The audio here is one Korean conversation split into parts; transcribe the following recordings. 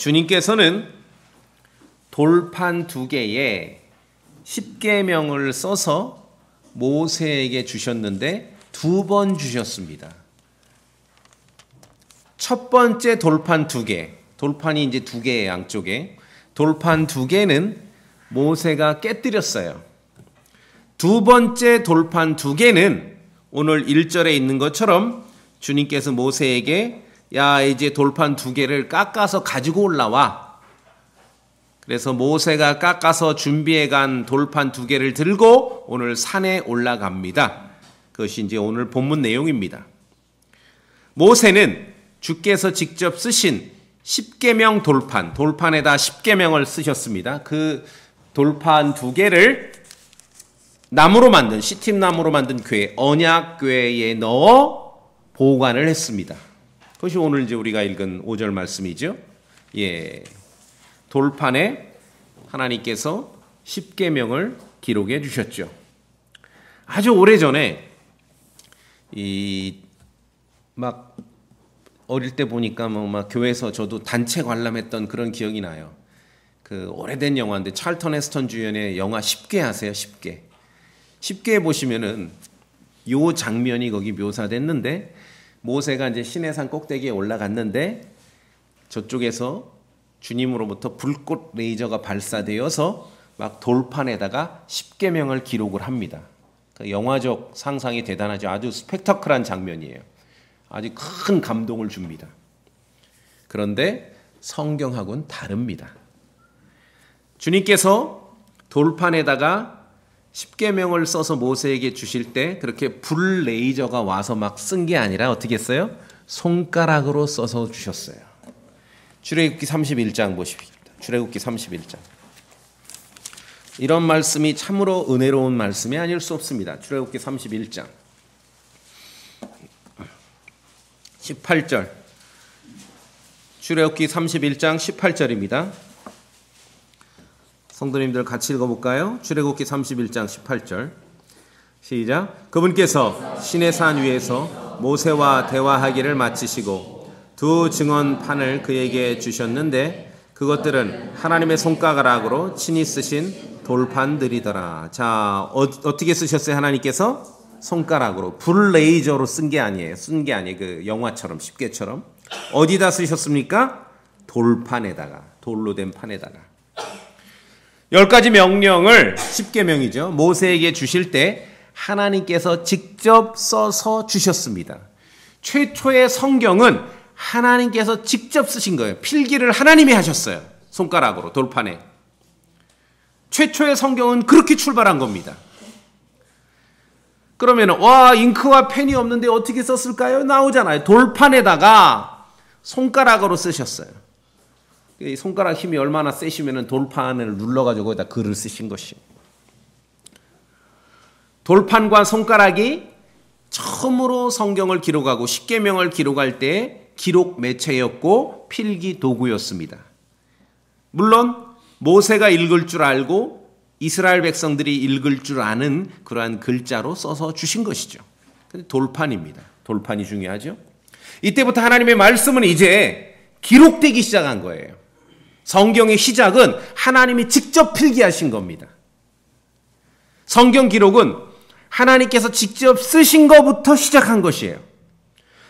주님께서는 돌판 2개에 십계명을 써서 모세에게 주셨는데 2번 주셨습니다. 첫 번째 돌판 2개, 돌판이 이제 2개의 양쪽에 돌판 2개는 모세가 깨뜨렸어요. 두 번째 돌판 2개는 오늘 1절에 있는 것처럼 주님께서 모세에게 야 이제 돌판 2개를 깎아서 가지고 올라와. 그래서 모세가 깎아서 준비해 간 돌판 2개를 들고 오늘 산에 올라갑니다. 그것이 이제 오늘 본문 내용입니다. 모세는 주께서 직접 쓰신 십계명 돌판에다 십계명을 쓰셨습니다. 그 돌판 2개를 나무로 만든 시팀나무로 만든 궤, 언약궤에 넣어 보관을 했습니다. 그것이 오늘 이제 우리가 읽은 5절 말씀이죠. 예. 돌판에 하나님께서 십계명을 기록해 주셨죠. 아주 오래전에 막 어릴 때 보니까 막 교회에서 저도 단체 관람했던 그런 기억이 나요. 그 오래된 영화인데 찰턴 헤스턴 주연의 영화 10개 아세요? 10개. 10개 보시면은 요 장면이 거기 묘사됐는데 모세가 이제 시내산 꼭대기에 올라갔는데 저쪽에서 주님으로부터 불꽃 레이저가 발사되어서 막 돌판에다가 십계명을 기록을 합니다. 그 영화적 상상이 대단하죠. 아주 스펙터클한 장면이에요. 아주 큰 감동을 줍니다. 그런데 성경하고는 다릅니다. 주님께서 돌판에다가 십계명을 써서 모세에게 주실 때 그렇게 불 레이저가 와서 막 쓴 게 아니라 어떻게 했어요? 손가락으로 써서 주셨어요. 출애굽기 31장 보십시오. 출애굽기 31장. 이런 말씀이 참으로 은혜로운 말씀이 아닐 수 없습니다. 출애굽기 31장 18절. 출애굽기 31장 18절입니다. 성도님들 같이 읽어볼까요? 출애굽기 31장 18절 시작. 그분께서 시내산 위에서 모세와 대화하기를 마치시고 두 증언판을 그에게 주셨는데 그것들은 하나님의 손가락으로 친히 쓰신 돌판들이더라. 자, 어떻게 쓰셨어요? 하나님께서 손가락으로 불 레이저로 쓴 게 아니에요. 그 영화처럼 십계처럼. 어디다 쓰셨습니까? 돌판에다가, 돌로 된 판에다가. 10가지 명령을 십계명이죠. 모세에게 주실 때 하나님께서 직접 써서 주셨습니다. 최초의 성경은 하나님께서 직접 쓰신 거예요. 필기를 하나님이 하셨어요. 손가락으로 돌판에. 최초의 성경은 그렇게 출발한 겁니다. 그러면 와 잉크와 펜이 없는데 어떻게 썼을까요? 나오잖아요. 돌판에다가 손가락으로 쓰셨어요. 이 손가락 힘이 얼마나 세시면 돌판을 눌러가지고 거기다 글을 쓰신 것이. 돌판과 손가락이 처음으로 성경을 기록하고 십계명을 기록할 때 기록 매체였고 필기 도구였습니다. 물론 모세가 읽을 줄 알고 이스라엘 백성들이 읽을 줄 아는 그러한 글자로 써서 주신 것이죠. 근데 돌판입니다. 돌판이 중요하죠. 이때부터 하나님의 말씀은 이제 기록되기 시작한 거예요. 성경의 시작은 하나님이 직접 필기하신 겁니다. 성경 기록은 하나님께서 직접 쓰신 것부터 시작한 것이에요.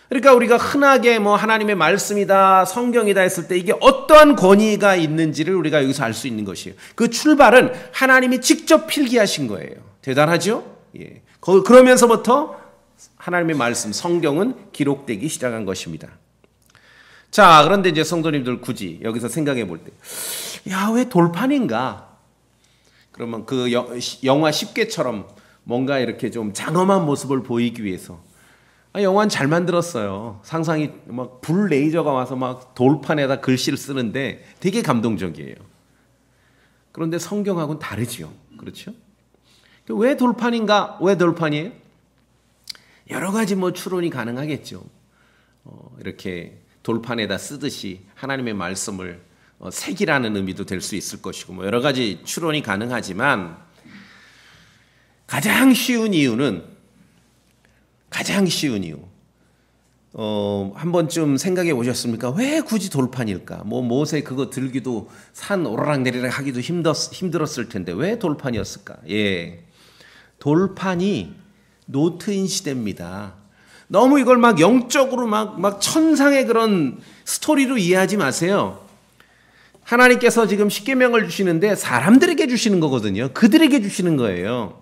그러니까 우리가 흔하게 하나님의 말씀이다, 성경이다 했을 때 이게 어떠한 권위가 있는지를 우리가 여기서 알 수 있는 것이에요. 그 출발은 하나님이 직접 필기하신 거예요. 대단하죠? 예. 그러면서부터 하나님의 말씀, 성경은 기록되기 시작한 것입니다. 자, 그런데 이제 성도님들 굳이 여기서 생각해 볼 때, 야, 왜 돌판인가? 그러면 그 영화 10개처럼 뭔가 이렇게 좀 장엄한 모습을 보이기 위해서 영화는 잘 만들었어요. 상상이 막 불 레이저가 와서 막 돌판에다 글씨를 쓰는데 되게 감동적이에요. 그런데 성경하고는 다르지요. 그렇죠? 왜 돌판인가? 왜 돌판이에요? 여러 가지 추론이 가능하겠죠. 이렇게 돌판에다 쓰듯이 하나님의 말씀을 새기라는 의미도 될 수 있을 것이고 여러 가지 추론이 가능하지만 가장 쉬운 이유 한 번쯤 생각해 보셨습니까? 왜 굳이 돌판일까? 뭐 모세 그거 들기도 산 오르락 내리락 하기도 힘들었을 텐데 왜 돌판이었을까? 예. 돌판이 노트인 시대입니다. 너무 이걸 막 영적으로 막 천상의 그런 스토리로 이해하지 마세요. 하나님께서 지금 십계명을 주시는데 사람들에게 주시는 거거든요. 그들에게 주시는 거예요.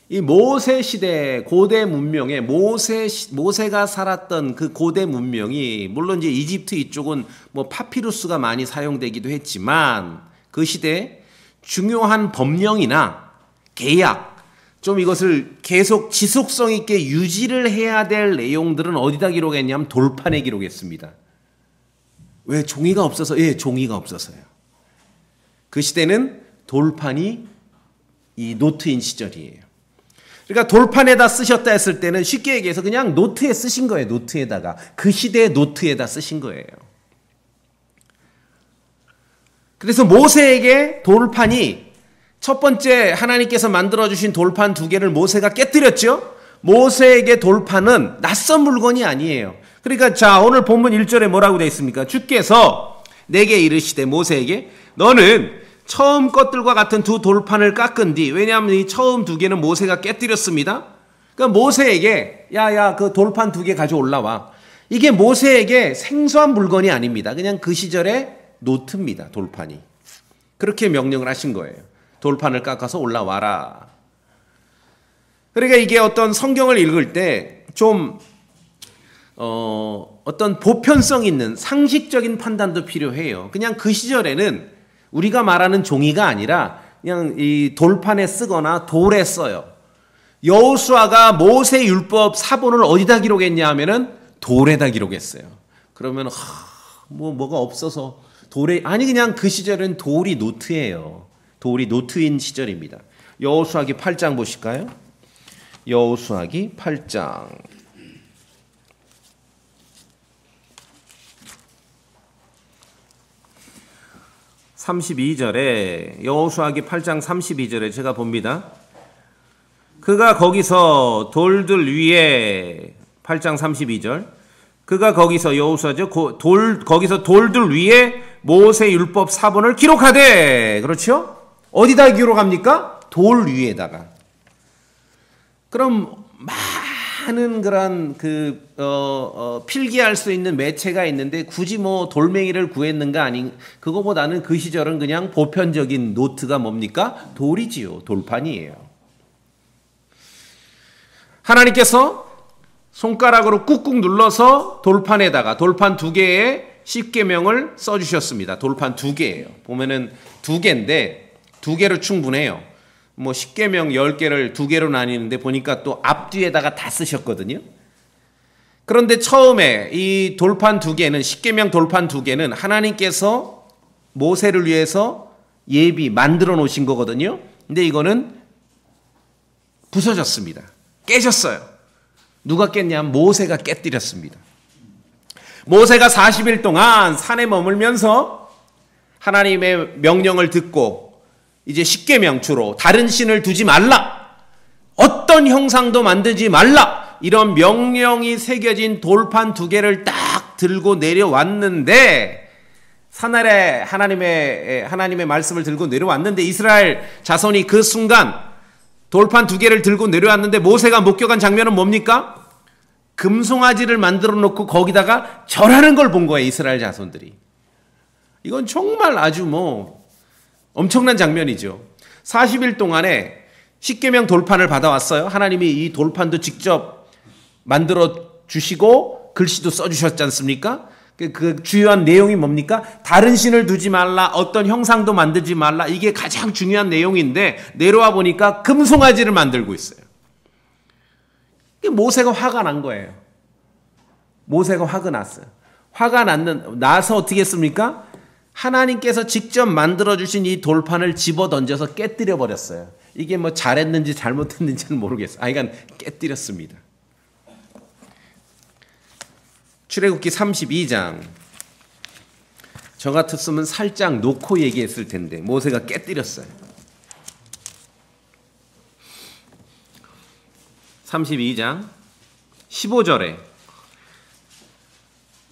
이 모세 시대 고대 문명에 모세가 살았던 그 고대 문명이 물론 이제 이집트 이쪽은 뭐 파피루스가 많이 사용되기도 했지만 그 시대 중요한 법령이나 계약 좀 이것을 계속 지속성 있게 유지를 해야 될 내용들은 어디다 기록했냐면 돌판에 기록했습니다. 왜? 종이가 없어서. 예, 종이가 없어서요. 그 시대는 돌판이 이 노트인 시절이에요. 그러니까 돌판에다 쓰셨다 했을 때는 쉽게 얘기해서 그냥 노트에 쓰신 거예요. 노트에다가. 그 시대의 노트에다 쓰신 거예요. 그래서 모세에게 돌판이 첫 번째 하나님께서 만들어주신 돌판 2개를 모세가 깨뜨렸죠. 모세에게 돌판은 낯선 물건이 아니에요. 그러니까 자 오늘 본문 1절에 뭐라고 되어 있습니까? 주께서 내게 이르시되 모세에게 너는 처음 것들과 같은 2 돌판을 깎은 뒤 왜냐하면 이 처음 2개는 모세가 깨뜨렸습니다. 그러니까 모세에게 야야 그 돌판 2개 가져 올라와. 이게 모세에게 생소한 물건이 아닙니다. 그냥 그 시절의 노트입니다. 돌판이. 그렇게 명령을 하신 거예요. 돌판을 깎아서 올라와라. 그러니까 이게 어떤 성경을 읽을 때 좀 어떤 보편성 있는 상식적인 판단도 필요해요. 그냥 그 시절에는 우리가 말하는 종이가 아니라 그냥 이 돌판에 쓰거나 돌에 써요. 여호수아가 모세 율법 사본을 어디다 기록했냐 하면은 돌에다 기록했어요. 그러면 뭐가 없어서 돌에 아니 그냥 그 시절은 돌이 노트예요. 돌이 노트인 시절입니다. 여호수아기 8장 보실까요? 여호수아기 8장 32절에 여호수아기 8장 32절에 제가 봅니다. 그가 거기서 돌들 위에 8장 32절 그가 거기서 여호수아죠. 거기서 돌들 위에 모세 율법 사본을 기록하되 그렇죠? 어디다 기록합니까? 돌 위에다가. 그럼 많은 그런 필기할 수 있는 매체가 있는데 굳이 뭐 돌멩이를 구했는가 아닌 그거보다는 그 시절은 그냥 보편적인 노트가 뭡니까? 돌이지요. 돌판이에요. 하나님께서 손가락으로 꾹꾹 눌러서 돌판에다가 돌판 2개의 십계명을 써주셨습니다. 돌판 2개예요. 보면은 2개인데 2개로 충분해요. 뭐 10계명 10개를 2개로 나뉘는데 보니까 또 앞뒤에다가 다 쓰셨거든요. 그런데 처음에 이 돌판 2개는 10계명 돌판 2개는 하나님께서 모세를 위해서 예비 만들어 놓으신 거거든요. 근데 이거는 부서졌습니다. 깨졌어요. 누가 깼냐면 모세가 깨뜨렸습니다. 모세가 40일 동안 산에 머물면서 하나님의 명령을 듣고 이제 십계명 주로 다른 신을 두지 말라. 어떤 형상도 만들지 말라. 이런 명령이 새겨진 돌판 2개를 딱 들고 내려왔는데 산 아래 하나님의 말씀을 들고 내려왔는데 이스라엘 자손이 그 순간 돌판 2개를 들고 내려왔는데 모세가 목격한 장면은 뭡니까? 금송아지를 만들어 놓고 거기다가 절하는 걸 본 거예요. 이스라엘 자손들이. 이건 정말 아주 엄청난 장면이죠. 40일 동안에 십계명 돌판을 받아왔어요. 하나님이 이 돌판도 직접 만들어 주시고 글씨도 써주셨지 않습니까? 그 주요한 내용이 뭡니까? 다른 신을 두지 말라. 어떤 형상도 만들지 말라. 이게 가장 중요한 내용인데 내려와 보니까 금송아지를 만들고 있어요. 모세가 화가 난 거예요. 모세가 화가 났어요. 화가 나서 어떻게 했습니까? 하나님께서 직접 만들어주신 이 돌판을 집어 던져서 깨뜨려 버렸어요. 이게 뭐 잘했는지 잘못했는지는 모르겠어요. 그러니까 깨뜨렸습니다. 출애굽기 32장. 저 같았으면 살짝 놓고 얘기했을 텐데 모세가 깨뜨렸어요. 32장 15절에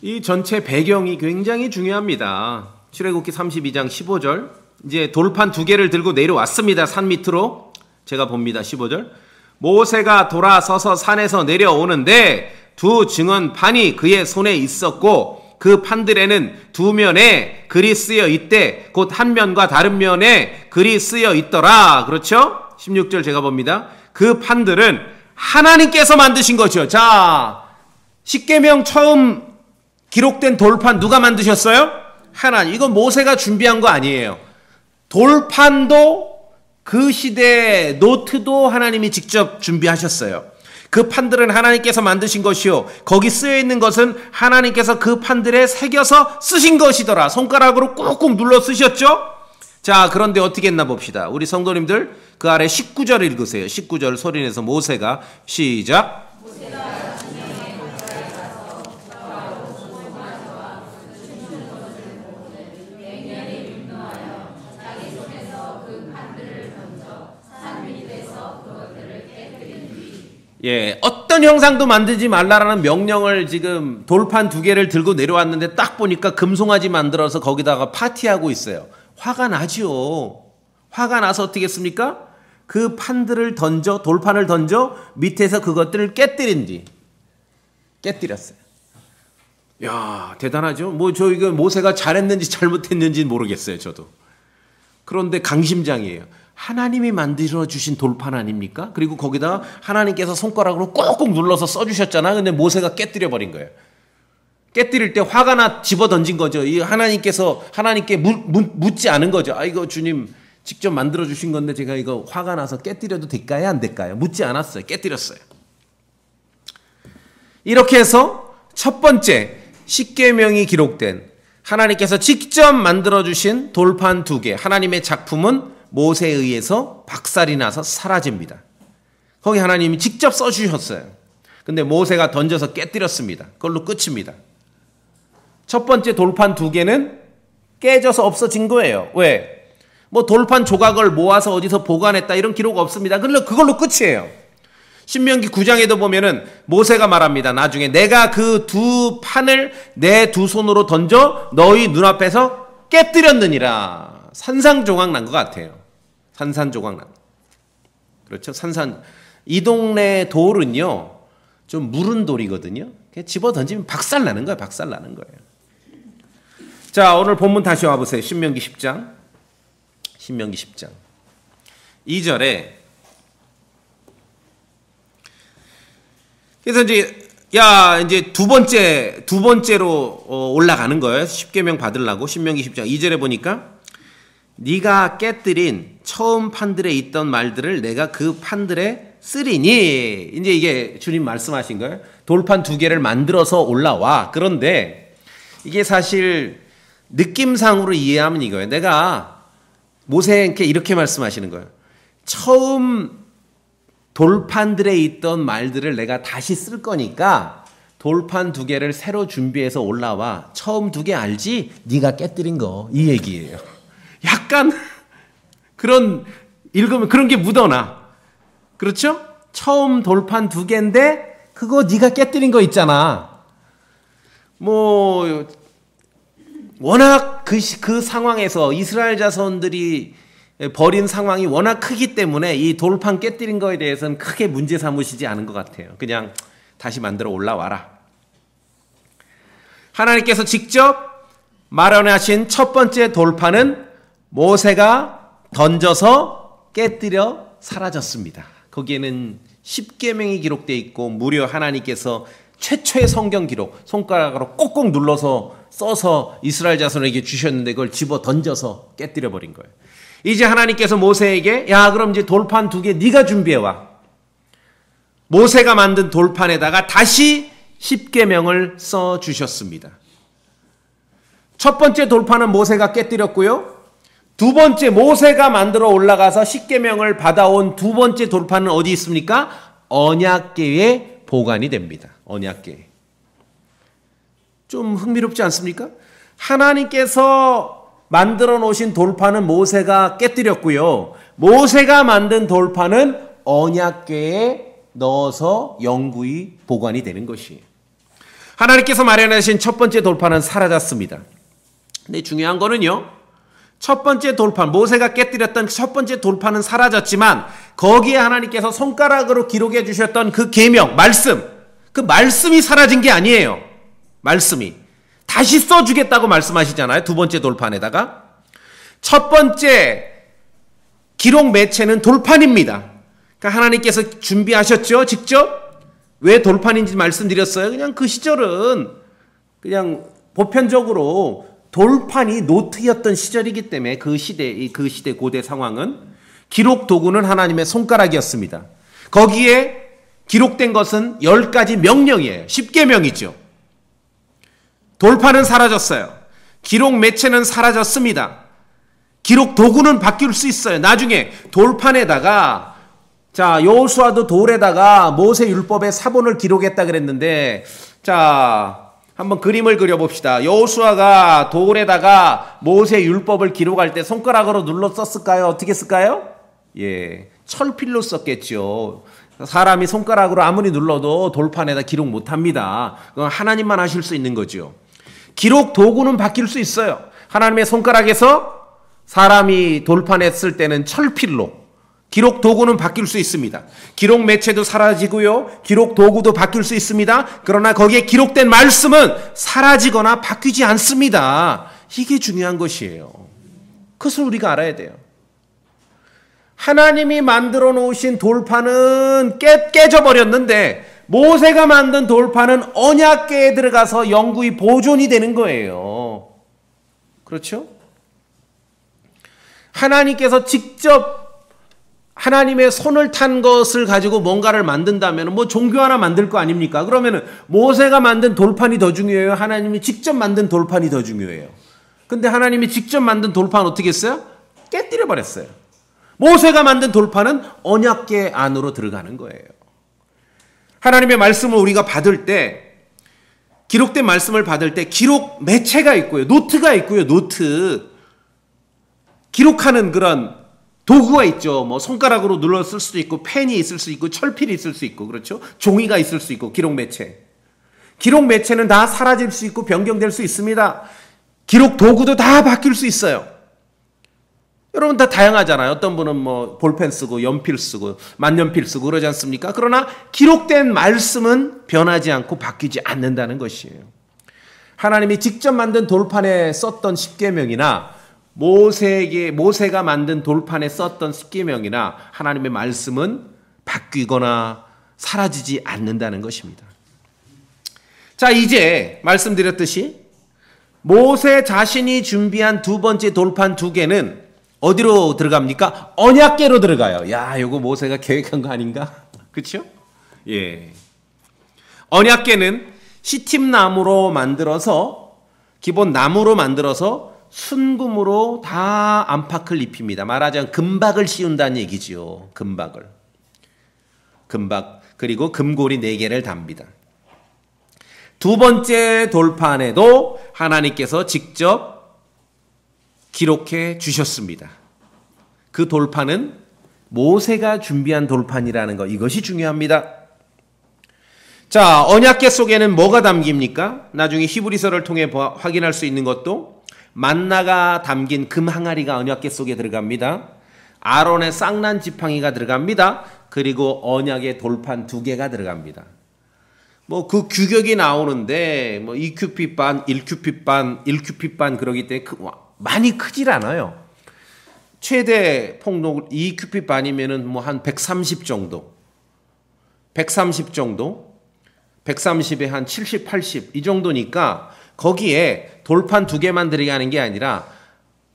이 전체 배경이 굉장히 중요합니다. 출애굽기 32장 15절. 이제 돌판 두 개를 들고 내려왔습니다. 산 밑으로. 제가 봅니다. 15절. 모세가 돌아서서 산에서 내려오는데 두 증언 판이 그의 손에 있었고 그 판들에는 두 면에 글이 쓰여 있대. 곧 한 면과 다른 면에 글이 쓰여 있더라. 그렇죠? 16절 제가 봅니다. 그 판들은 하나님께서 만드신 거죠. 자, 십계명 처음 기록된 돌판 누가 만드셨어요? 하나님. 이건 모세가 준비한 거 아니에요. 돌판도 그 시대 노트도 하나님이 직접 준비하셨어요. 그 판들은 하나님께서 만드신 것이요 거기 쓰여 있는 것은 하나님께서 그 판들에 새겨서 쓰신 것이더라. 손가락으로 꾹꾹 눌러 쓰셨죠? 자, 그런데 어떻게 했나 봅시다. 우리 성도님들 그 아래 19절 읽으세요. 19절 소리내서 모세가 시작. 예, 어떤 형상도 만들지 말라라는 명령을 지금 돌판 두 개를 들고 내려왔는데 딱 보니까 금송아지 만들어서 거기다가 파티하고 있어요. 화가 나죠. 화가 나서 어떻게 했습니까? 그 판들을 던져, 돌판을 던져 밑에서 그것들을 깨뜨렸어요. 야, 대단하죠. 뭐 저 이거 모세가 잘했는지 잘못했는지는 모르겠어요, 저도. 그런데 강심장이에요. 하나님이 만들어주신 돌판 아닙니까? 그리고 거기다가 하나님께서 손가락으로 꾹꾹 눌러서 써주셨잖아. 근데 모세가 깨뜨려버린 거예요. 깨뜨릴 때 화가 나 집어 던진 거죠. 이 하나님께 묻지 않은 거죠. 아, 이거 주님 직접 만들어주신 건데 제가 이거 화가 나서 깨뜨려도 될까요? 안 될까요? 묻지 않았어요. 깨뜨렸어요. 이렇게 해서 첫 번째 십계명이 기록된 하나님께서 직접 만들어주신 돌판 두 개, 하나님의 작품은 모세에 의해서 박살이 나서 사라집니다. 거기 하나님이 직접 써주셨어요. 근데 모세가 던져서 깨뜨렸습니다. 그걸로 끝입니다. 첫 번째 돌판 두 개는 깨져서 없어진 거예요. 왜? 뭐 돌판 조각을 모아서 어디서 보관했다 이런 기록 없습니다. 그걸로 끝이에요. 신명기 9장에도 보면은 모세가 말합니다. 나중에 내가 그 두 판을 내 두 손으로 던져 너희 눈앞에서 깨뜨렸느니라. 산산조각 난 것 같아요. 산산조각 난. 그렇죠? 이 동네 돌은요, 좀 무른 돌이거든요. 집어 던지면 박살 나는 거예요. 박살 나는 거예요. 자, 오늘 본문 다시 와보세요. 신명기 10장. 신명기 10장. 2절에. 그래서 이제 두 번째로 올라가는 거예요. 십계명 받으려고. 신명기 10장 2절에 보니까 네가 깨뜨린 처음 판들에 있던 말들을 내가 그 판들에 쓰리니. 이제 이게 주님 말씀하신 거예요. 돌판 두 개를 만들어서 올라와. 그런데 이게 사실 느낌상으로 이해하면 이거예요. 내가 모세에게 이렇게 말씀하시는 거예요. 처음 돌판들에 있던 말들을 내가 다시 쓸 거니까 돌판 두 개를 새로 준비해서 올라와. 처음 두 개 알지? 네가 깨뜨린 거. 이 얘기예요. 약간 읽으면 그런 게 묻어나. 그렇죠? 처음 돌판 두 개인데 그거 네가 깨뜨린 거 있잖아. 뭐 워낙 그 상황에서 이스라엘 자손들이 벌인 상황이 워낙 크기 때문에 이 돌판 깨뜨린 거에 대해서는 크게 문제 삼으시지 않은 것 같아요. 그냥 다시 만들어 올라와라. 하나님께서 직접 마련하신 첫 번째 돌판은 모세가 던져서 깨뜨려 사라졌습니다. 거기에는 십계명이 기록되어 있고 무려 하나님께서 최초의 성경 기록 손가락으로 꼭꼭 눌러서 써서 이스라엘 자손에게 주셨는데 그걸 집어 던져서 깨뜨려 버린 거예요. 이제 하나님께서 모세에게 야 그럼 이제 돌판 두 개 네가 준비해와. 모세가 만든 돌판에다가 다시 십계명을 써주셨습니다. 첫 번째 돌판은 모세가 깨뜨렸고요. 두 번째 모세가 만들어 올라가서 십계명을 받아온 두 번째 돌판은 어디 있습니까? 언약궤에 보관이 됩니다. 언약궤. 좀 흥미롭지 않습니까? 하나님께서 만들어 놓으신 돌판은 모세가 깨뜨렸고요. 모세가 만든 돌판은 언약궤에 넣어서 영구히 보관이 되는 것이에요. 하나님께서 마련하신 첫 번째 돌판은 사라졌습니다. 근데 중요한 거는요, 첫 번째 돌판, 모세가 깨뜨렸던 첫 번째 돌판은 사라졌지만 거기에 하나님께서 손가락으로 기록해 주셨던 그 계명, 말씀, 그 말씀이 사라진 게 아니에요. 말씀이 다시 써주겠다고 말씀하시잖아요. 두 번째 돌판에다가. 첫 번째 기록 매체는 돌판입니다. 그러니까 하나님께서 준비하셨죠, 직접. 왜 돌판인지 말씀드렸어요. 그냥 그 시절은 그냥 보편적으로 돌판이 노트였던 시절이기 때문에 그 시대 고대 상황은 기록 도구는 하나님의 손가락이었습니다. 거기에 기록된 것은 10가지 명령이에요. 10계명이죠. 돌판은 사라졌어요. 기록 매체는 사라졌습니다. 기록 도구는 바뀔 수 있어요. 나중에 돌판에다가 자, 여호수아도 돌에다가 모세 율법의 사본을 기록했다 그랬는데, 자, 한번 그림을 그려봅시다. 여호수아가 돌에다가 모세 율법을 기록할 때 손가락으로 눌러 썼을까요? 어떻게 쓸까요? 예, 철필로 썼겠죠. 사람이 손가락으로 아무리 눌러도 돌판에다 기록 못합니다. 그건 하나님만 하실 수 있는 거죠. 기록 도구는 바뀔 수 있어요. 하나님의 손가락에서 사람이 돌판에 쓸 때는 철필로, 기록 도구는 바뀔 수 있습니다. 기록 매체도 사라지고요. 기록 도구도 바뀔 수 있습니다. 그러나 거기에 기록된 말씀은 사라지거나 바뀌지 않습니다. 이게 중요한 것이에요. 그것을 우리가 알아야 돼요. 하나님이 만들어 놓으신 돌판은 깨져버렸는데 모세가 만든 돌판은 언약궤에 들어가서 영구히 보존이 되는 거예요. 그렇죠? 하나님께서 직접 하나님의 손을 탄 것을 가지고 뭔가를 만든다면 뭐 종교 하나 만들 거 아닙니까? 그러면은 모세가 만든 돌판이 더 중요해요? 하나님이 직접 만든 돌판이 더 중요해요? 근데 하나님이 직접 만든 돌판 어떻게 했어요? 깨뜨려 버렸어요. 모세가 만든 돌판은 언약궤 안으로 들어가는 거예요. 하나님의 말씀을 우리가 받을 때, 기록된 말씀을 받을 때 기록 매체가 있고요. 노트가 있고요. 노트. 기록하는 그런 도구가 있죠. 뭐 손가락으로 눌러 쓸 수도 있고 펜이 있을 수 있고 철필이 있을 수 있고 그렇죠. 종이가 있을 수 있고 기록 매체. 기록 매체는 다 사라질 수 있고 변경될 수 있습니다. 기록 도구도 다 바뀔 수 있어요. 여러분 다 다양하잖아요. 어떤 분은 뭐 볼펜 쓰고 연필 쓰고 만년필 쓰고 그러지 않습니까? 그러나 기록된 말씀은 변하지 않고 바뀌지 않는다는 것이에요. 하나님이 직접 만든 돌판에 썼던 십계명이나 모세가 만든 돌판에 썼던 십계명이나 하나님의 말씀은 바뀌거나 사라지지 않는다는 것입니다. 자, 이제 말씀드렸듯이 모세 자신이 준비한 두 번째 돌판 두 개는 어디로 들어갑니까? 언약궤로 들어가요. 야, 이거 모세가 계획한 거 아닌가? 그렇죠? 예. 언약궤는 시팀나무로 만들어서 기본 나무로 만들어서 순금으로 다 안팎을 입힙니다. 말하자면 금박을 씌운다는 얘기죠. 금박 그리고 금고리 4개를 답니다. 두 번째 돌판에도 하나님께서 직접 기록해 주셨습니다. 그 돌판은 모세가 준비한 돌판이라는 것, 이것이 중요합니다. 자, 언약궤 속에는 뭐가 담깁니까? 나중에 히브리서를 통해 확인할 수 있는 것도 만나가 담긴 금 항아리가 언약궤 속에 들어갑니다. 아론의 쌍난 지팡이가 들어갑니다. 그리고 언약의 돌판 2개가 들어갑니다. 뭐 그 규격이 나오는데 뭐 2큐핏 반, 1큐핏 반, 1큐핏 반 그러기 때문에 많이 크질 않아요. 최대 폭록 2큐핏 반이면은 뭐 한 130 정도. 130 정도. 130에 한 70, 80 이 정도니까 거기에 돌판 2개만 들어가는 게 아니라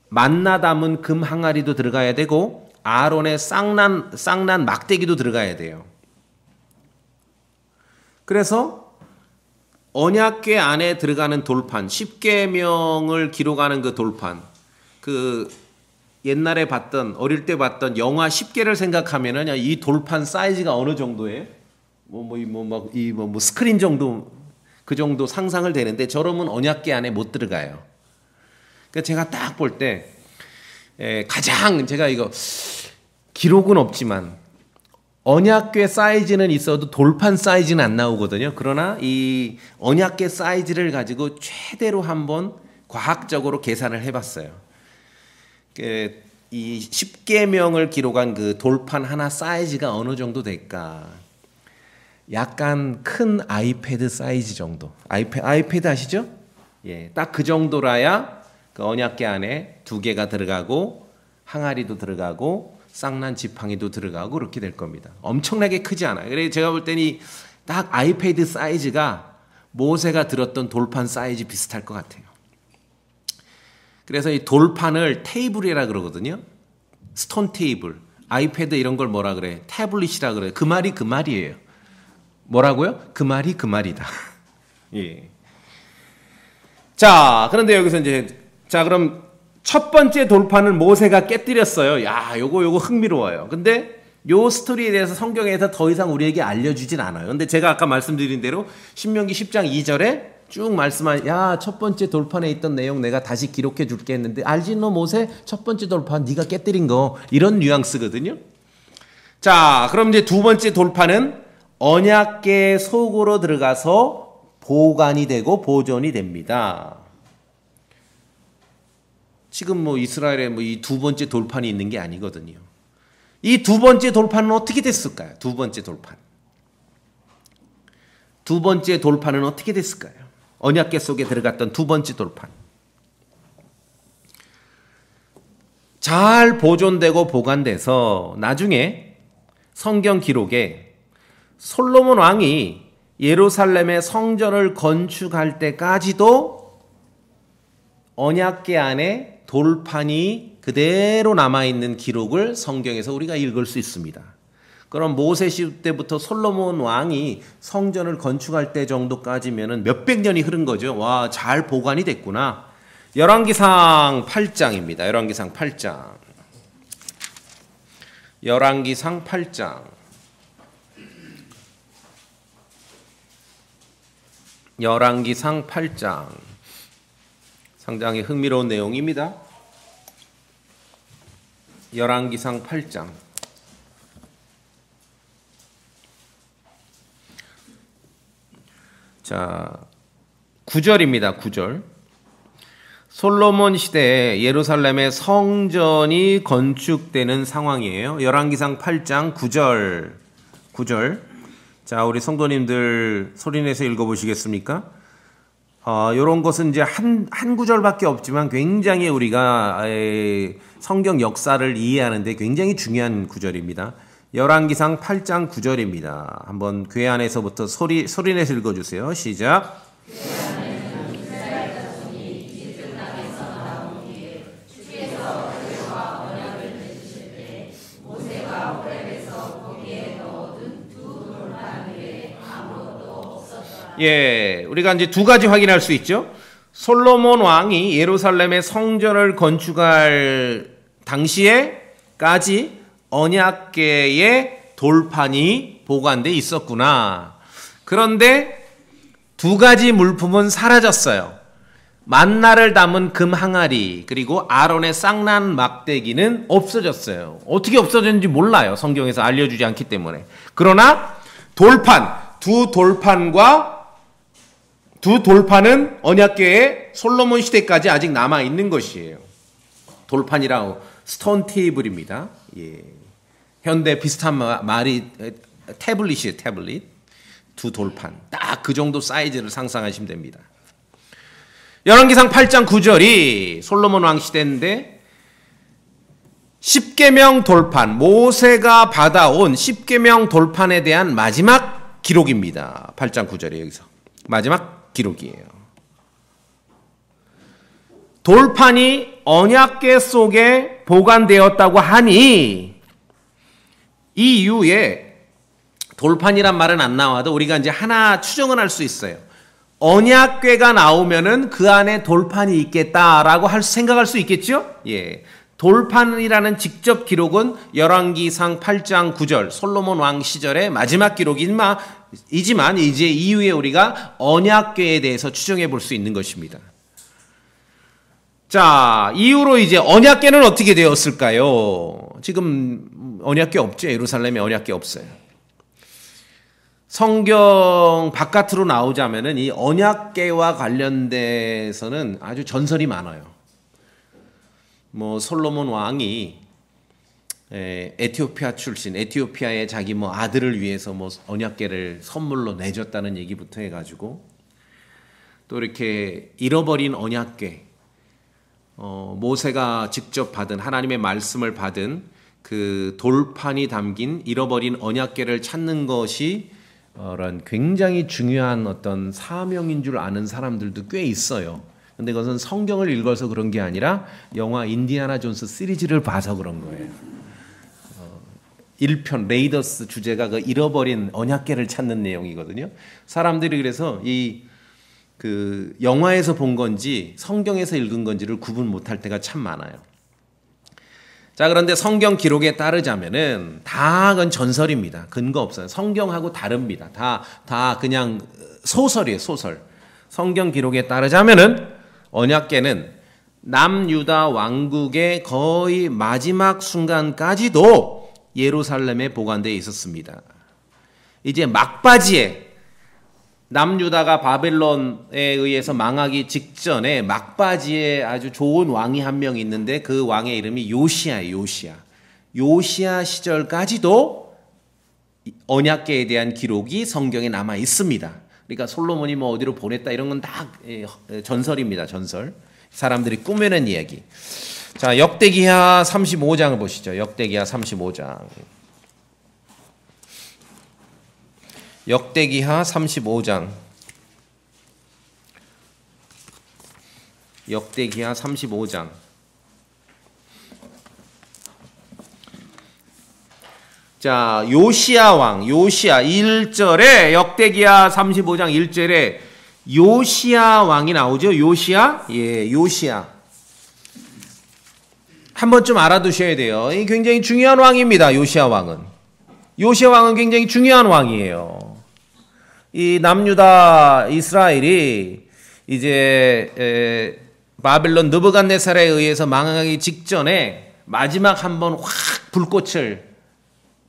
만나 담은 금 항아리도 들어가야 되고 아론의 쌍난 막대기도 들어가야 돼요. 그래서 언약궤 안에 들어가는 돌판, 십계명을 기록하는 그 돌판, 그 옛날에 어릴 때 봤던 영화 10개를 생각하면은 이 돌판 사이즈가 어느 정도예요? 스크린 정도, 그 정도 상상을 되는데 저러면 언약궤 안에 못 들어가요. 그러니까 제가 딱 볼 때 가장 제가 이거 기록은 없지만 언약궤 사이즈는 있어도 돌판 사이즈는 안 나오거든요. 그러나 이 언약궤 사이즈를 가지고 최대로 한번 과학적으로 계산을 해봤어요. 이 10계명을 기록한 그 돌판 하나 사이즈가 어느 정도 될까? 약간 큰 아이패드 사이즈 정도. 아이패드 아시죠? 예, 딱 그 정도라야 그 언약궤 안에 2개가 들어가고 항아리도 들어가고 쌍난 지팡이도 들어가고 그렇게 될 겁니다. 엄청나게 크지 않아요. 그래서 제가 볼 때는 딱 아이패드 사이즈가 모세가 들었던 돌판 사이즈 비슷할 것 같아요. 그래서 이 돌판을 테이블이라 그러거든요. 스톤 테이블. 아이패드 이런 걸 뭐라 그래? 태블릿이라 그래요. 그 말이 그 말이에요. 뭐라고요? 그 말이 그 말이다. 예. 자, 그런데 여기서 이제 자, 그럼 첫 번째 돌판을 모세가 깨뜨렸어요. 야, 요거 흥미로워요. 근데 요 스토리에 대해서 성경에서 더 이상 우리에게 알려주진 않아요. 근데 제가 아까 말씀드린 대로 신명기 10장 2절에 쭉 말씀한, 야, 첫 번째 돌판에 있던 내용 내가 다시 기록해 줄게 했는데, 알지 너 모세? 첫 번째 돌판 네가 깨뜨린 거. 이런 뉘앙스거든요. 자, 그럼 이제 두 번째 돌판은 언약궤 속으로 들어가서 보관이 되고 보존이 됩니다. 지금 뭐 이스라엘에 뭐 이 두 번째 돌판이 있는 게 아니거든요. 이 두 번째 돌판은 어떻게 됐을까요? 두 번째 돌판. 두 번째 돌판은 어떻게 됐을까요? 언약궤 속에 들어갔던 두 번째 돌판. 잘 보존되고 보관돼서 나중에 성경 기록에 솔로몬 왕이 예루살렘의 성전을 건축할 때까지도 언약궤 안에 돌판이 그대로 남아있는 기록을 성경에서 우리가 읽을 수 있습니다. 그럼 모세 시대부터 솔로몬 왕이 성전을 건축할 때 정도까지면은 몇백 년이 흐른 거죠. 와, 잘 보관이 됐구나. 열왕기상 8장입니다. 열왕기상 8장. 열왕기상 8장. 열왕기상 8장. 상당히 흥미로운 내용입니다. 열왕기상 8장. 자, 9절입니다. 9절. 솔로몬 시대에 예루살렘의 성전이 건축되는 상황이에요. 열왕기상 8장 9절. 9절. 자, 우리 성도님들 소리내서 읽어보시겠습니까? 요런 것은 이제 한 구절밖에 없지만 굉장히 우리가 성경 역사를 이해하는데 굉장히 중요한 구절입니다. 열왕기상 8장 9절입니다. 한번 궤 안에서부터 소리내서 읽어주세요. 시작. 예, 우리가 이제 두 가지 확인할 수 있죠. 솔로몬 왕이 예루살렘의 성전을 건축할 당시에까지 언약궤의 돌판이 보관돼 있었구나. 그런데 두 가지 물품은 사라졌어요. 만나를 담은 금 항아리 그리고 아론의 쌍난 막대기는 없어졌어요. 어떻게 없어졌는지 몰라요. 성경에서 알려주지 않기 때문에. 그러나 돌판, 두 돌판은 언약궤의 솔로몬 시대까지 아직 남아 있는 것이에요. 돌판이라고 스톤 테이블입니다. 예. 현대 비슷한 말이 태블릿이에요. 태블릿. 두 돌판. 딱 그 정도 사이즈를 상상하시면 됩니다. 열왕기상 8장 9절이 솔로몬 왕 시대인데 10계명 돌판, 모세가 받아온 10계명 돌판에 대한 마지막 기록입니다. 8장 9절에 여기서 마지막 기록이에요. 돌판이 언약궤 속에 보관되었다고 하니 이 이후에 돌판이란 말은 안 나와도 우리가 이제 하나 추정은 할 수 있어요. 언약궤가 나오면은 그 안에 돌판이 있겠다라고 생각할 수 있겠죠? 예. 돌판이라는 직접 기록은 열왕기상 8장 9절 솔로몬 왕 시절의 마지막 기록이지만 이제 이후에 우리가 언약궤에 대해서 추정해 볼 수 있는 것입니다. 자, 이후로 이제 언약궤는 어떻게 되었을까요? 지금 언약궤 없죠. 예루살렘에 언약궤 없어요. 성경 바깥으로 나오자면은 이 언약궤와 관련돼서는 아주 전설이 많아요. 뭐 솔로몬 왕이 에티오피아 출신, 에티오피아의 자기 뭐 아들을 위해서 뭐 언약궤를 선물로 내줬다는 얘기부터 해가지고 또 이렇게 잃어버린 언약궤, 모세가 직접 받은 하나님의 말씀을 받은 그 돌판이 담긴 잃어버린 언약궤를 찾는 것이 굉장히 중요한 어떤 사명인 줄 아는 사람들도 꽤 있어요. 근데 그것은 성경을 읽어서 그런 게 아니라 영화 인디아나 존스 시리즈를 봐서 그런 거예요. 1편 레이더스 주제가 그 잃어버린 언약궤를 찾는 내용이거든요. 사람들이 그래서 그 영화에서 본 건지 성경에서 읽은 건지를 구분 못할 때가 참 많아요. 자, 그런데 성경 기록에 따르자면은 다 그건 전설입니다. 근거 없어요. 성경하고 다릅니다. 다 그냥 소설이에요, 소설. 성경 기록에 따르자면은 언약궤는 남유다 왕국의 거의 마지막 순간까지도 예루살렘에 보관되어 있었습니다. 이제 막바지에 남유다가 바벨론에 의해서 망하기 직전에 막바지에 아주 좋은 왕이 한 명 있는데 그 왕의 이름이 요시아예요. 요시아 시절까지도 언약궤에 대한 기록이 성경에 남아 있습니다. 그러니까 솔로몬이 뭐 어디로 보냈다 이런 건 다 전설입니다. 전설. 사람들이 꾸며낸 이야기. 자, 역대기하 35장을 보시죠. 역대기하 35장. 역대기하 35장. 역대기하 35장. 자, 요시야 왕, 요시야 1절에 역대기하 35장 1절에 요시야 왕이 나오죠. 요시야? 예, 요시야. 한 번쯤 알아두셔야 돼요. 이 굉장히 중요한 왕입니다. 요시야 왕은. 요시야 왕은 굉장히 중요한 왕이에요. 이 남유다 이스라엘이 이제 바벨론 느부갓네살에 의해서 망하기 직전에 마지막 한번 확 불꽃을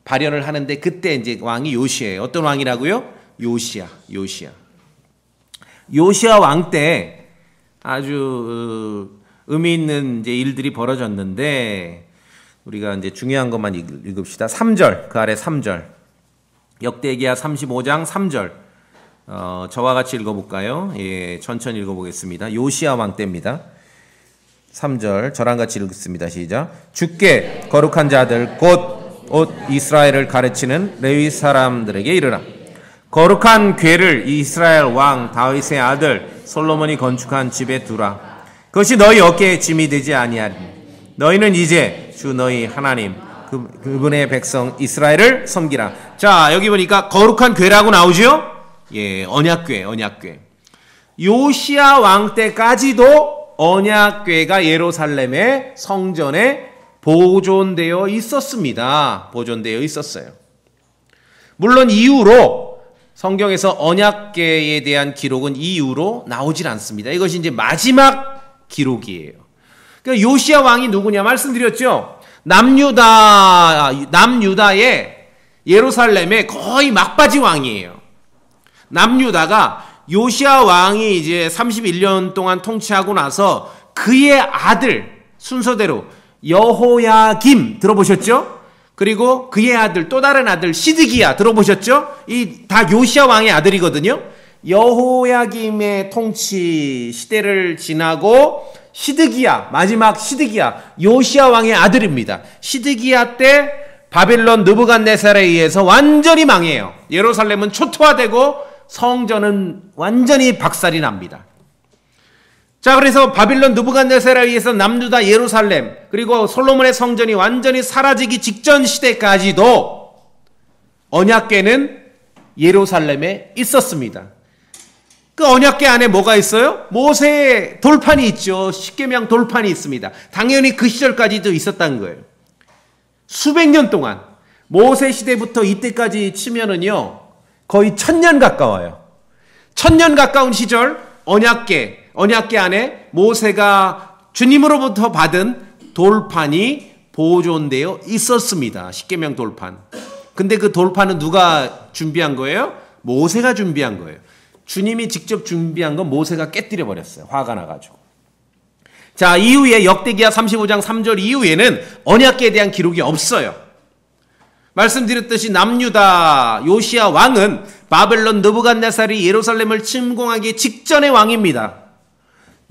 발현을 하는데 그때 이제 왕이 요시야예요. 어떤 왕이라고요? 요시야. 요시야 왕 때 아주 의미 있는 이제 일들이 벌어졌는데 우리가 이제 중요한 것만 읽읍시다. 3절, 그 아래 3절. 역대기하 35장 3절. 저와 같이 읽어볼까요? 예, 천천히 읽어보겠습니다. 요시야 왕 때입니다. 3절, 저랑 같이 읽습니다. 시작. 주께 거룩한 자들 곧 이스라엘을 가르치는 레위 사람들에게 이르라. 거룩한 궤를 이스라엘 왕 다윗의 아들 솔로몬이 건축한 집에 두라. 그것이 너희 어깨에 짐이 되지 아니하리니 너희는 이제 주 너희 하나님 그분의 백성 이스라엘을 섬기라. 자, 여기 보니까 거룩한 궤라고 나오죠? 예, 언약궤. 요시야 왕 때까지도 언약궤가 예루살렘의 성전에 보존되어 있었습니다. 보존되어 있었어요. 물론 이후로 성경에서 언약궤에 대한 기록은 이후로 나오질 않습니다. 이것이 이제 마지막 기록이에요. 그러니까 요시야 왕이 누구냐 말씀드렸죠. 남유다의 예루살렘의 거의 막바지 왕이에요. 남유다가 요시야 왕이 이제 31년 동안 통치하고 나서 그의 아들 순서대로 여호야김 들어보셨죠? 그리고 그의 아들 또 다른 아들 시드기야 들어보셨죠? 이 다 요시야 왕의 아들이거든요. 여호야김의 통치 시대를 지나고 마지막 시드기야 요시야 왕의 아들입니다. 시드기야 때 바벨론 느부갓네살에 의해서 완전히 망해요. 예루살렘은 초토화되고 성전은 완전히 박살이 납니다. 자, 그래서 바빌론 느부갓네살에 의해서 남유다 예루살렘 그리고 솔로몬의 성전이 완전히 사라지기 직전 시대까지도 언약궤는 예루살렘에 있었습니다. 그 언약궤 안에 뭐가 있어요? 모세의 돌판이 있죠. 십계명 돌판이 있습니다. 당연히 그 시절까지도 있었다는 거예요. 수백 년 동안 모세 시대부터 이때까지 치면은요 거의 1000년 가까워요. 1000년 가까운 시절 언약궤 안에 모세가 주님으로부터 받은 돌판이 보존되어 있었습니다. 십계명 돌판. 근데 그 돌판은 누가 준비한 거예요? 모세가 준비한 거예요. 주님이 직접 준비한 건 모세가 깨뜨려 버렸어요. 화가 나가지고. 자, 이후에 역대기야 35장 3절 이후에는 언약궤에 대한 기록이 없어요. 말씀드렸듯이 남유다 요시야 왕은 바벨론 느부갓네살이 예루살렘을 침공하기 직전의 왕입니다.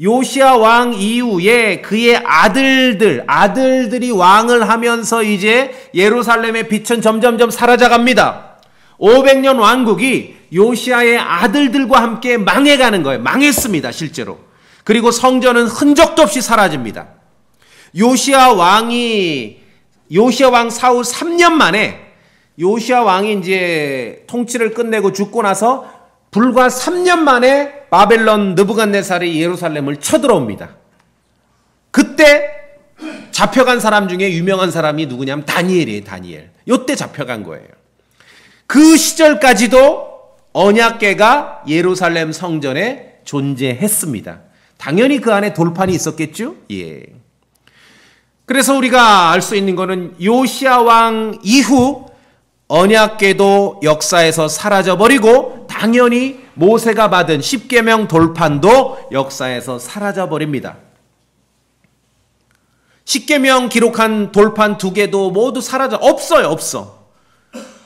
요시야 왕 이후에 그의 아들들이 왕을 하면서 이제 예루살렘의 빛은 점점점 사라져갑니다. 500년 왕국이 요시야의 아들들과 함께 망해가는 거예요. 망했습니다, 실제로. 그리고 성전은 흔적도 없이 사라집니다. 요시야 왕 사후 3년 만에 요시야 왕이 이제 통치를 끝내고 죽고 나서 불과 3년 만에 바벨론 느부갓네살이 예루살렘을 쳐들어옵니다. 그때 잡혀간 사람 중에 유명한 사람이 누구냐면 다니엘이에요. 다니엘. 이때 잡혀간 거예요. 그 시절까지도 언약궤가 예루살렘 성전에 존재했습니다. 당연히 그 안에 돌판이 있었겠죠? 예. 그래서 우리가 알 수 있는 거는 요시야 왕 이후 언약궤도 역사에서 사라져버리고 당연히 모세가 받은 십계명 돌판도 역사에서 사라져버립니다. 십계명 기록한 돌판 2개도 모두 없어.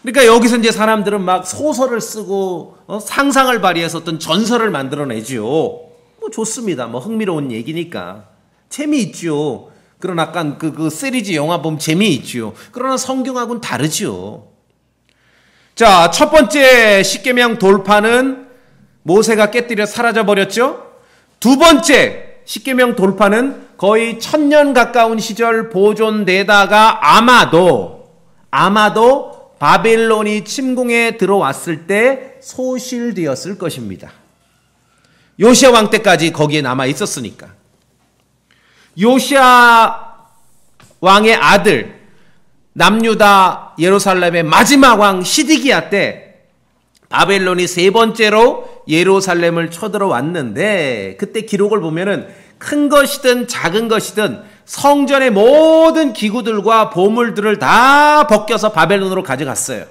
그러니까 여기서 이제 사람들은 막 소설을 쓰고 상상을 발휘해서 어떤 전설을 만들어내지요. 뭐 좋습니다. 뭐 흥미로운 얘기니까 재미있죠. 그러나 약간 그 시리즈 영화 보면 재미있죠. 그러나 성경하고는 다르죠. 자, 첫 번째 십계명 돌판은 모세가 깨뜨려 사라져버렸죠. 두 번째 십계명 돌판은 거의 1000년 가까운 시절 보존되다가 아마도 바벨론이 침공에 들어왔을 때 소실되었을 것입니다. 요시야 왕 때까지 거기에 남아 있었으니까. 요시야 왕의 아들 남유다 예루살렘의 마지막 왕 시드기야 때 바벨론이 3번째로 예루살렘을 쳐들어왔는데 그때 기록을 보면은 큰 것이든 작은 것이든 성전의 모든 기구들과 보물들을 다 벗겨서 바벨론으로 가져갔어요.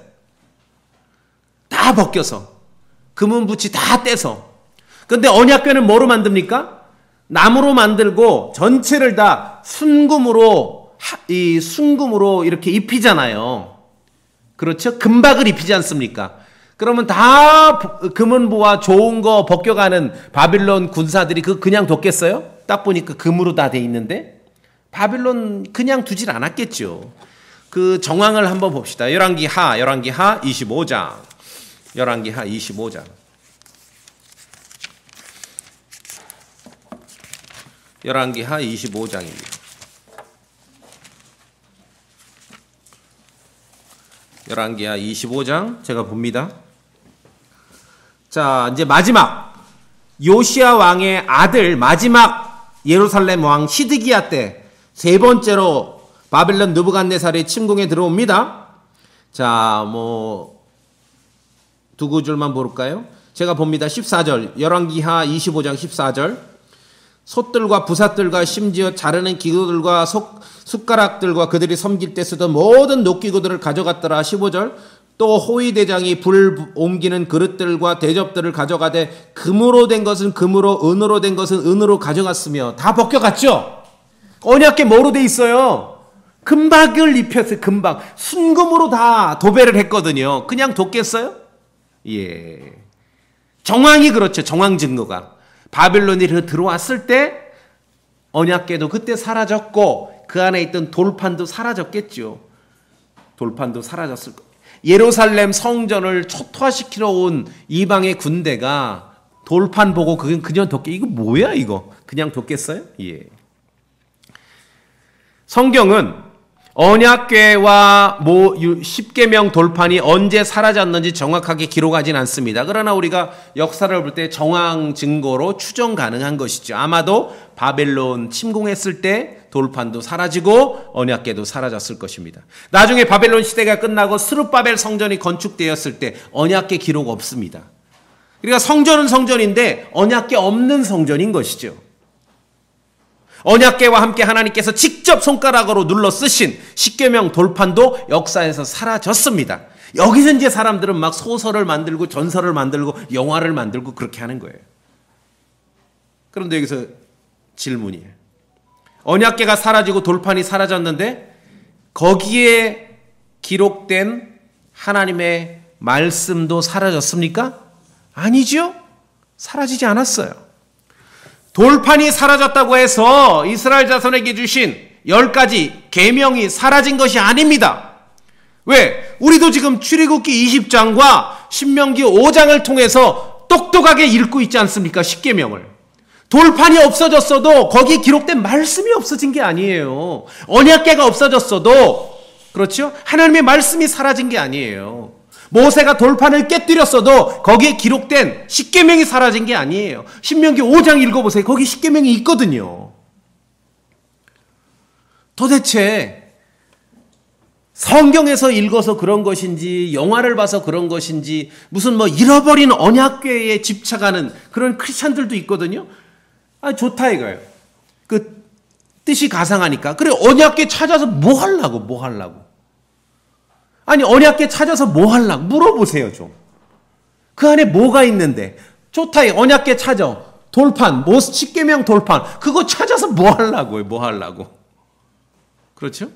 다 벗겨서 금은부치 다 떼서. 근데 언약궤는 뭐로 만듭니까? 나무로 만들고 전체를 다 순금으로 이렇게 입히잖아요. 그렇죠? 금박을 입히지 않습니까? 그러면 다 금은보와 좋은 거 벗겨가는 바빌론 군사들이 그냥 뒀겠어요? 딱 보니까 금으로 다 돼 있는데 바빌론 그냥 두질 않았겠죠. 그 정황을 한번 봅시다. 열왕기하 25장. 열왕기하 25장. 열왕기하 25장입니다. 열왕기하 25장 제가 봅니다. 자, 이제 마지막 요시야 왕의 아들 마지막 예루살렘 왕 시드기야 때 3번째로 바벨론 느부갓네살이 침공에 들어옵니다. 자, 두 구절만 볼까요? 제가 봅니다. 14절. 열왕기하 25장 14절. 솥들과 부삿들과 심지어 자르는 기구들과 숟가락들과 그들이 섬길 때 쓰던 모든 녹기구들을 가져갔더라. 15절. 또 호위대장이 불 옮기는 그릇들과 대접들을 가져가되 금으로 된 것은 금으로 은으로 된 것은 은으로 가져갔으며 다 벗겨갔죠. 언약궤 뭐로 돼 있어요? 금박을 입혔어요. 금박. 순금으로 다 도배를 했거든요. 그냥 뒀겠어요? 예. 정황이 그렇죠. 정황 증거가. 바벨론이 들어왔을 때 언약궤도 그때 사라졌고 그 안에 있던 돌판도 사라졌겠죠. 돌판도 사라졌을 거예요. 예루살렘 성전을 초토화시키러 온 이방의 군대가 돌판 보고 그냥 뒀게 이거 뭐야 이거 그냥 뒀겠어요? 예. 성경은 언약궤와 십계명 돌판이 언제 사라졌는지 정확하게 기록하진 않습니다. 그러나 우리가 역사를 볼 때 정황 증거로 추정 가능한 것이죠. 아마도 바벨론 침공했을 때 돌판도 사라지고 언약궤도 사라졌을 것입니다. 나중에 바벨론 시대가 끝나고 스룹바벨 성전이 건축되었을 때 언약궤 기록 없습니다. 그러니까 성전은 성전인데 언약궤 없는 성전인 것이죠. 언약궤와 함께 하나님께서 직접 손가락으로 눌러 쓰신 십계명 돌판도 역사에서 사라졌습니다. 여기서 이제 사람들은 막 소설을 만들고 전설을 만들고 영화를 만들고 그렇게 하는 거예요. 그런데 여기서 질문이에요. 언약궤가 사라지고 돌판이 사라졌는데 거기에 기록된 하나님의 말씀도 사라졌습니까? 아니죠. 사라지지 않았어요. 돌판이 사라졌다고 해서 이스라엘 자손에게 주신 10가지 계명이 사라진 것이 아닙니다. 왜? 우리도 지금 출애굽기 20장과 신명기 5장을 통해서 똑똑하게 읽고 있지 않습니까? 십계명을. 돌판이 없어졌어도 거기에 기록된 말씀이 없어진 게 아니에요. 언약궤가 없어졌어도, 그렇죠? 하나님의 말씀이 사라진 게 아니에요. 모세가 돌판을 깨뜨렸어도 거기에 기록된 십계명이 사라진 게 아니에요. 신명기 5장 읽어보세요. 거기 십계명이 있거든요. 도대체 성경에서 읽어서 그런 것인지 영화를 봐서 그런 것인지 무슨 뭐 잃어버린 언약궤에 집착하는 그런 크리스찬들도 있거든요. 아, 좋다 이거예요. 그 뜻이 가상하니까. 그래, 언약궤 찾아서 뭐 하려고. 아니, 언약궤 찾아서 뭐 하려고 물어보세요 좀. 그 안에 뭐가 있는데. 좋다, 언약궤 찾아. 돌판, 십계명 돌판. 그거 찾아서 뭐 하려고. 그렇죠?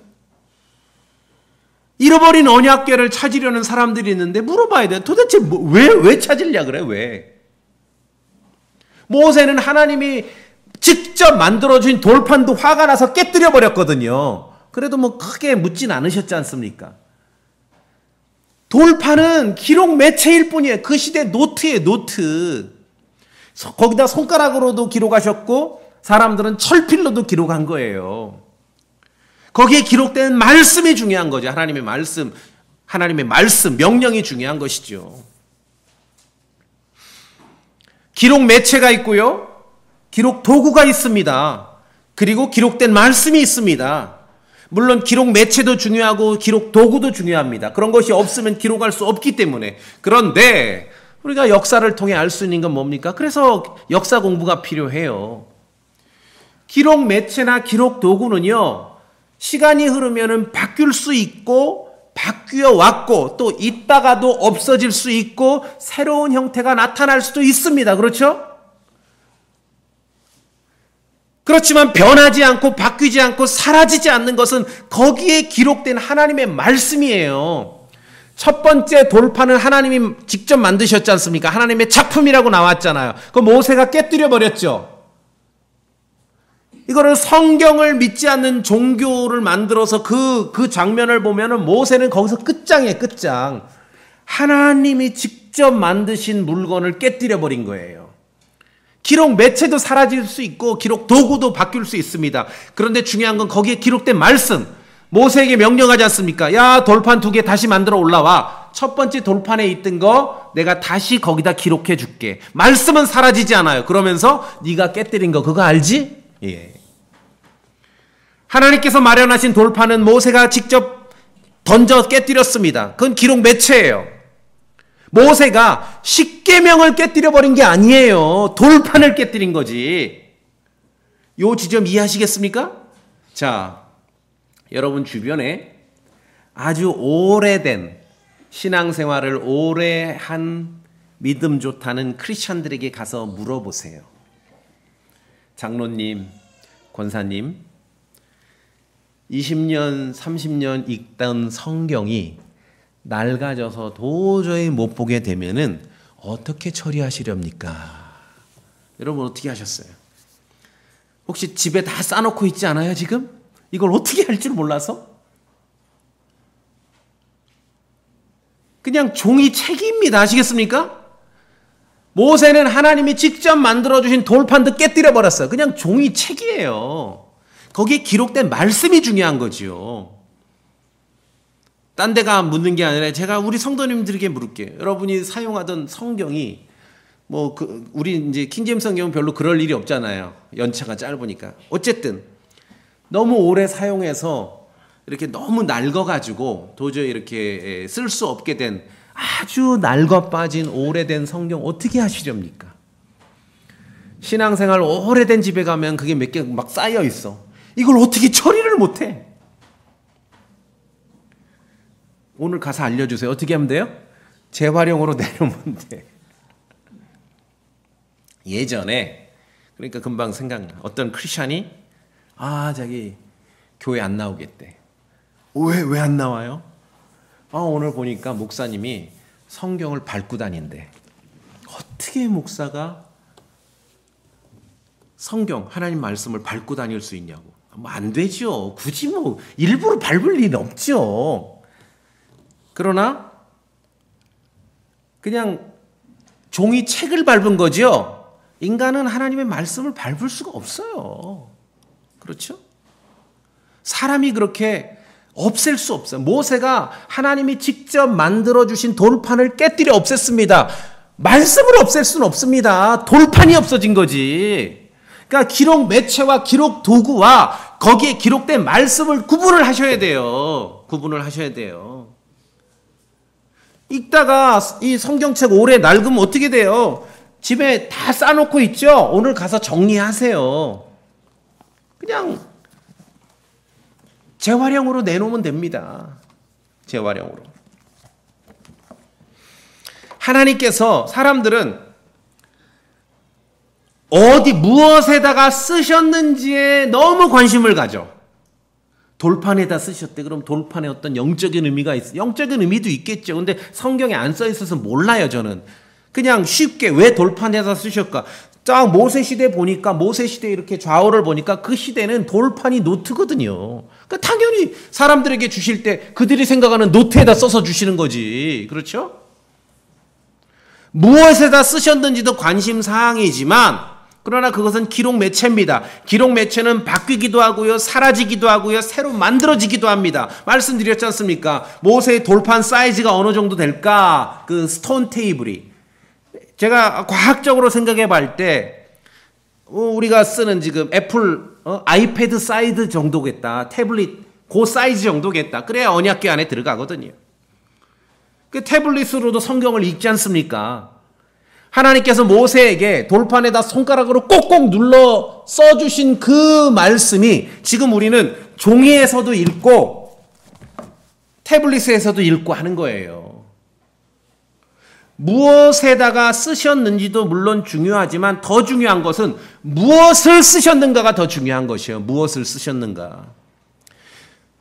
잃어버린 언약궤를 찾으려는 사람들이 있는데 물어봐야 돼. 도대체 왜 찾으려 그래? 왜? 모세는 하나님이 직접 만들어준 돌판도 화가 나서 깨뜨려 버렸거든요. 그래도 뭐 크게 묻진 않으셨지 않습니까? 돌판은 기록 매체일 뿐이에요. 그 시대 노트예요, 노트. 거기다 손가락으로도 기록하셨고 사람들은 철필로도 기록한 거예요. 거기에 기록된 말씀이 중요한 거죠. 하나님의 말씀, 명령이 중요한 것이죠. 기록 매체가 있고요. 기록 도구가 있습니다. 그리고 기록된 말씀이 있습니다. 물론 기록 매체도 중요하고 기록 도구도 중요합니다. 그런 것이 없으면 기록할 수 없기 때문에. 그런데 우리가 역사를 통해 알 수 있는 건 뭡니까? 그래서 역사 공부가 필요해요. 기록 매체나 기록 도구는요, 시간이 흐르면 바뀔 수 있고 바뀌어 왔고 또 있다가도 없어질 수 있고 새로운 형태가 나타날 수도 있습니다. 그렇죠? 그렇지만 변하지 않고 바뀌지 않고 사라지지 않는 것은 거기에 기록된 하나님의 말씀이에요. 첫 번째 돌판은 하나님이 직접 만드셨지 않습니까? 하나님의 작품이라고 나왔잖아요. 그 모세가 깨뜨려 버렸죠. 이거를 성경을 믿지 않는 종교를 만들어서 그 장면을 보면은 모세는 거기서 끝장이에요, 끝장. 하나님이 직접 만드신 물건을 깨뜨려 버린 거예요. 기록 매체도 사라질 수 있고 기록 도구도 바뀔 수 있습니다. 그런데 중요한 건 거기에 기록된 말씀. 모세에게 명령하지 않습니까? 야, 돌판 2개 다시 만들어 올라와. 첫 번째 돌판에 있던 거 내가 다시 거기다 기록해 줄게. 말씀은 사라지지 않아요. 그러면서 네가 깨뜨린 거 그거 알지? 예. 하나님께서 마련하신 돌판은 모세가 직접 던져 깨뜨렸습니다. 그건 기록 매체예요. 모세가 십계명을 깨뜨려 버린 게 아니에요. 돌판을 깨뜨린 거지. 요 지점 이해하시겠습니까? 자, 여러분 주변에 아주 오래된 신앙생활을 오래 한 믿음 좋다는 크리스찬들에게 가서 물어보세요. 장로님, 권사님, 20년, 30년 읽던 성경이 낡아져서 도저히 못 보게 되면은 어떻게 처리하시렵니까? 여러분 어떻게 하셨어요? 혹시 집에 다 싸놓고 있지 않아요 지금? 이걸 어떻게 할 줄 몰라서? 그냥 종이 책입니다. 아시겠습니까? 모세는 하나님이 직접 만들어주신 돌판도 깨뜨려 버렸어요. 그냥 종이 책이에요. 거기에 기록된 말씀이 중요한 거지요. 딴 데가 묻는 게 아니라 제가 우리 성도님들에게 물을게요. 여러분이 사용하던 성경이 우리 이제 킹제임스 성경은 별로 그럴 일이 없잖아요. 연차가 짧으니까. 어쨌든 너무 오래 사용해서 이렇게 너무 낡아가지고 도저히 이렇게 쓸 수 없게 된 아주 낡아 빠진 오래된 성경 어떻게 하시렵니까? 신앙생활 오래된 집에 가면 그게 몇 개 막 쌓여 있어. 이걸 어떻게 처리를 못해? 오늘 가서 알려주세요. 어떻게 하면 돼요? 재활용으로 내놓으면 돼. 예전에 그러니까 금방 생각나. 어떤 크리스찬이 자기 교회 안 나오겠대. 왜 안 나와요? 오늘 보니까 목사님이 성경을 밟고 다닌대. 어떻게 목사가 성경, 하나님 말씀을 밟고 다닐 수 있냐고. 안 되죠. 굳이 일부러 밟을 일은 없죠. 그러나 그냥 종이 책을 밟은 거죠. 인간은 하나님의 말씀을 밟을 수가 없어요. 그렇죠? 사람이 그렇게 없앨 수 없어요. 모세가 하나님이 직접 만들어주신 돌판을 깨뜨려 없앴습니다. 말씀을 없앨 수는 없습니다. 돌판이 없어진 거지. 그러니까 기록 매체와 기록 도구와 거기에 기록된 말씀을 구분을 하셔야 돼요. 구분을 하셔야 돼요. 읽다가 이 성경책 오래 낡으면 어떻게 돼요? 집에 다 싸놓고 있죠? 오늘 가서 정리하세요. 그냥 재활용으로 내놓으면 됩니다. 재활용으로. 하나님께서 사람들은 무엇에다가 쓰셨는지에 너무 관심을 가져. 돌판에다 쓰셨대. 그럼 돌판에 어떤 영적인 의미가 있어. 영적인 의미도 있겠죠. 근데 성경에 안 써 있어서 몰라요, 저는. 그냥 쉽게 왜 돌판에다 쓰셨까? 딱 모세 시대 보니까 모세 시대 이렇게 좌우를 보니까 그 시대는 돌판이 노트거든요. 그러니까 당연히 사람들에게 주실 때 그들이 생각하는 노트에다 써서 주시는 거지. 그렇죠? 무엇에다 쓰셨는지도 관심 사항이지만 그러나 그것은 기록 매체입니다. 기록 매체는 바뀌기도 하고요. 사라지기도 하고요. 새로 만들어지기도 합니다. 말씀드렸지 않습니까? 모세의 돌판 사이즈가 어느 정도 될까? 그 스톤 테이블이. 제가 과학적으로 생각해 볼 때 우리가 쓰는 지금 애플 아이패드 사이즈 정도겠다. 태블릿 그 사이즈 정도겠다. 그래야 언약궤 안에 들어가거든요. 그 태블릿으로도 성경을 읽지 않습니까? 하나님께서 모세에게 돌판에다 손가락으로 꼭꼭 눌러 써주신 그 말씀이 지금 우리는 종이에서도 읽고 태블릿에서도 읽고 하는 거예요. 무엇에다가 쓰셨는지도 물론 중요하지만 더 중요한 것은 무엇을 쓰셨는가가 더 중요한 것이에요. 무엇을 쓰셨는가.